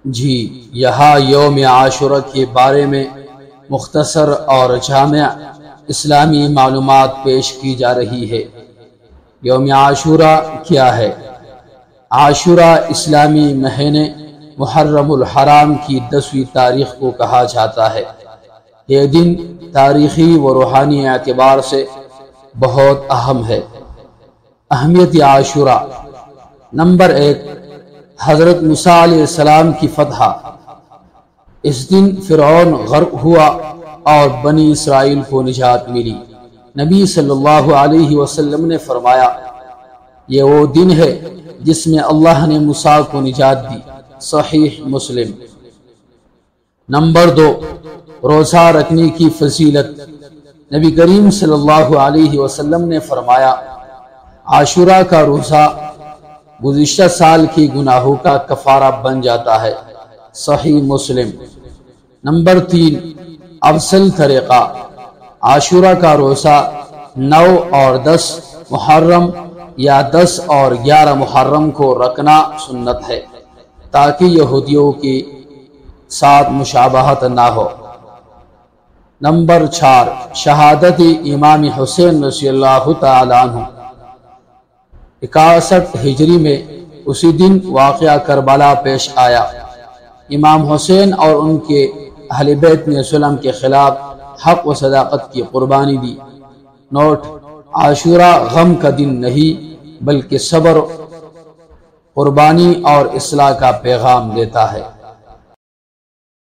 جی، یہاں یوم عاشورہ کے بارے میں مختصر اور جامع اسلامی معلومات پیش کی جا رہی ہے۔ یوم عاشورہ کیا ہے؟ عاشورہ اسلامی مہینے محرم الحرام کی 10ویں تاریخ کو کہا جاتا ہے۔ یہ دن تاریخی و روحانی اعتبار سے بہت اہم ہے۔ اہمیت عاشورہ: نمبر 1، حضرت موسیٰ علیہ السلام کی فتح۔ اس دن فرعون غرق ہوا اور بنی اسرائیل کو نجات ملی۔ نبی صلی اللہ علیہ وسلم نے فرمایا، یہ وہ دن ہے جس میں اللہ نے موسیٰ کو نجات دی۔ صحیح مسلم۔ نمبر 2، روزہ رکھنے کی فضیلت۔ نبی کریم صلی اللہ علیہ وسلم نے فرمایا، عاشورہ کا روزہ گزشتہ سال کی گناہوں کا کفارہ بن جاتا ہے۔ صحیح مسلم۔ نمبر 3، افضل طریقہ۔ عاشورہ کا روزہ 9 اور 10 محرم یا 10 اور 11 محرم کو رکھنا سنت ہے، تاکہ یہودیوں کے ساتھ مشابہت نہ ہو۔ نمبر 4، شہادت امام حسین رضی اللہ تعالیٰ عنہ۔ 61 ہجری میں اسی دن واقعہ کربلا پیش آیا۔ امام حسین اور ان کے اہل بیت نے ظلم کے خلاف حق و صداقت کی قربانی دی۔ نوٹ: عاشورہ غم کا دن نہیں بلکہ صبر، قربانی اور اصلاح کا پیغام دیتا ہے۔